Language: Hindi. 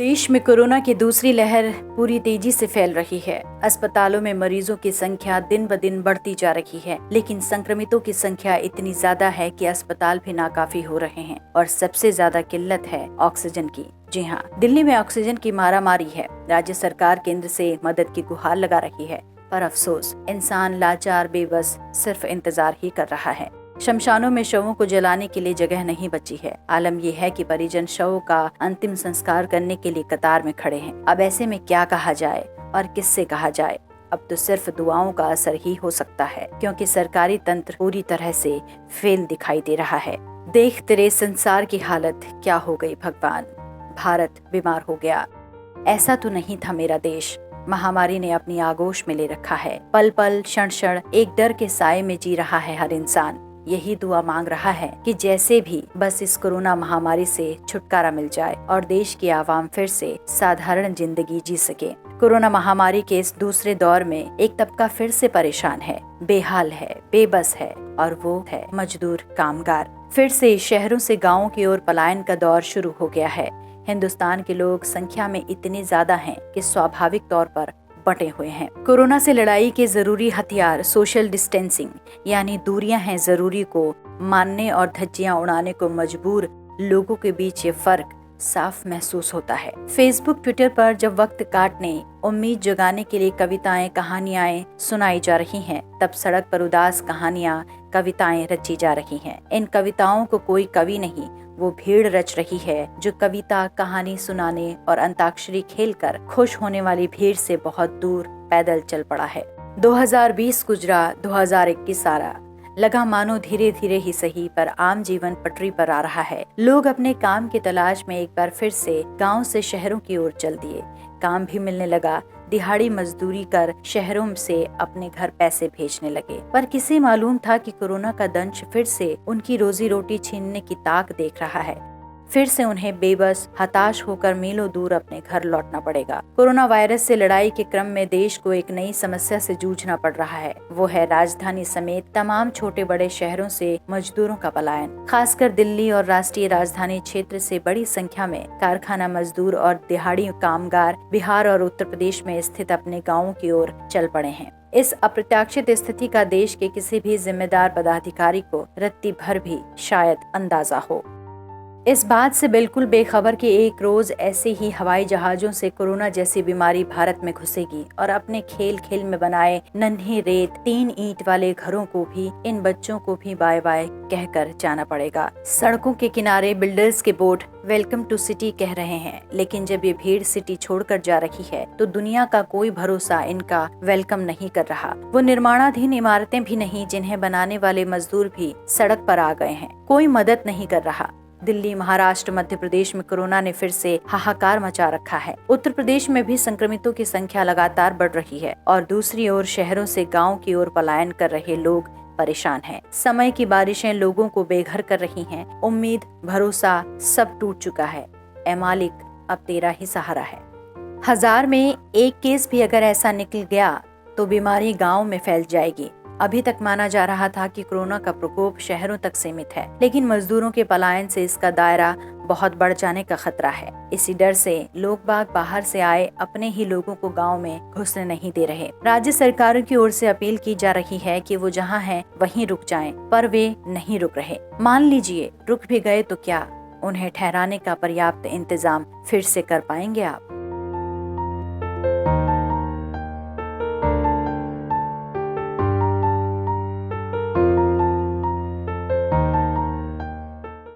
देश में कोरोना की दूसरी लहर पूरी तेजी से फैल रही है। अस्पतालों में मरीजों की संख्या दिन ब दिन बढ़ती जा रही है, लेकिन संक्रमितों की संख्या इतनी ज्यादा है कि अस्पताल भी नाकाफी हो रहे हैं और सबसे ज्यादा किल्लत है ऑक्सीजन की। जी हाँ, दिल्ली में ऑक्सीजन की मारामारी है। राज्य सरकार केंद्र से मदद की गुहार लगा रही है, पर अफसोस इंसान लाचार बेबस सिर्फ इंतजार ही कर रहा है। शमशानों में शवों को जलाने के लिए जगह नहीं बची है। आलम यह है कि परिजन शवों का अंतिम संस्कार करने के लिए कतार में खड़े हैं। अब ऐसे में क्या कहा जाए और किससे कहा जाए? अब तो सिर्फ दुआओं का असर ही हो सकता है, क्योंकि सरकारी तंत्र पूरी तरह से फेल दिखाई दे रहा है। देख तेरे संसार की हालत क्या हो गई भगवान, भारत बीमार हो गया। ऐसा तो नहीं था मेरा देश। महामारी ने अपनी आगोश में ले रखा है। पल पल क्षण क्षण एक डर के साए में जी रहा है हर इंसान। यही दुआ मांग रहा है कि जैसे भी बस इस कोरोना महामारी से छुटकारा मिल जाए और देश की आवाम फिर से साधारण जिंदगी जी सके। कोरोना महामारी के इस दूसरे दौर में एक तबका फिर से परेशान है, बेहाल है, बेबस है, और वो है मजदूर कामगार। फिर से शहरों से गाँवों की ओर पलायन का दौर शुरू हो गया है। हिंदुस्तान के लोग संख्या में इतने ज्यादा हैं कि स्वाभाविक तौर पर बटे हुए हैं। कोरोना से लड़ाई के जरूरी हथियार सोशल डिस्टेंसिंग यानी दूरियां हैं जरूरी को मानने और धज्जियां उड़ाने को मजबूर लोगों के बीच ये फर्क साफ महसूस होता है। फेसबुक ट्विटर पर जब वक्त काटने उम्मीद जगाने के लिए कविताएं कहानियां सुनाई जा रही हैं, तब सड़क पर उदास कहानियां कविताएं रची जा रही हैं। इन कविताओं को कोई कवि नहीं, वो भीड़ रच रही है, जो कविता कहानी सुनाने और अंताक्षरी खेलकर खुश होने वाली भीड़ से बहुत दूर पैदल चल पड़ा है। 2020 गुजरा, 2021 आरा। लगा मानो धीरे धीरे ही सही, पर आम जीवन पटरी पर आ रहा है। लोग अपने काम की तलाश में एक बार फिर से गांव से शहरों की ओर चल दिए। काम भी मिलने लगा, दिहाड़ी मजदूरी कर शहरों से अपने घर पैसे भेजने लगे। पर किसे मालूम था कि कोरोना का दंश फिर से उनकी रोजी रोटी छीनने की ताक देख रहा है। फिर से उन्हें बेबस हताश होकर मीलों दूर अपने घर लौटना पड़ेगा। कोरोना वायरस से लड़ाई के क्रम में देश को एक नई समस्या से जूझना पड़ रहा है। वो है राजधानी समेत तमाम छोटे बड़े शहरों से मजदूरों का पलायन। खासकर दिल्ली और राष्ट्रीय राजधानी क्षेत्र से बड़ी संख्या में कारखाना मजदूर और दिहाड़ी कामगार बिहार और उत्तर प्रदेश में स्थित अपने गाँवों की ओर चल पड़े हैं। इस अप्रत्याशित स्थिति का देश के किसी भी जिम्मेदार पदाधिकारी को रत्ती भर भी शायद अंदाजा हो। इस बात से बिल्कुल बेखबर कि एक रोज ऐसे ही हवाई जहाजों से कोरोना जैसी बीमारी भारत में घुसेगी और अपने खेल खेल में बनाए नन्हे रेत 3 ईंट वाले घरों को भी, इन बच्चों को भी बाय बाय कहकर जाना पड़ेगा। सड़कों के किनारे बिल्डर्स के बोर्ड वेलकम टू सिटी कह रहे हैं, लेकिन जब ये भीड़ सिटी छोड़कर जा रही है तो दुनिया का कोई भरोसा इनका वेलकम नहीं कर रहा। वो निर्माणाधीन इमारतें भी नहीं जिन्हें बनाने वाले मजदूर भी सड़क पर आ गए हैं। कोई मदद नहीं कर रहा। दिल्ली, महाराष्ट्र, मध्य प्रदेश में कोरोना ने फिर से हाहाकार मचा रखा है। उत्तर प्रदेश में भी संक्रमितों की संख्या लगातार बढ़ रही है और दूसरी ओर शहरों से गांव की ओर पलायन कर रहे लोग परेशान हैं। समय की बारिशें लोगों को बेघर कर रही हैं। उम्मीद, भरोसा सब टूट चुका है। ऐ मालिक, अब तेरा ही सहारा है। 1000 में एक केस भी अगर ऐसा निकल गया तो बीमारी गाँव में फैल जाएगी। अभी तक माना जा रहा था कि कोरोना का प्रकोप शहरों तक सीमित है, लेकिन मजदूरों के पलायन से इसका दायरा बहुत बढ़ जाने का खतरा है। इसी डर से लोग बाग बाहर से आए अपने ही लोगों को गांव में घुसने नहीं दे रहे। राज्य सरकारों की ओर से अपील की जा रही है कि वो जहां हैं वहीं रुक जाएं, पर वे नहीं रुक रहे। मान लीजिए रुक भी गए तो क्या, उन्हें ठहराने का पर्याप्त इंतजाम फिर से कर पाएंगे आप?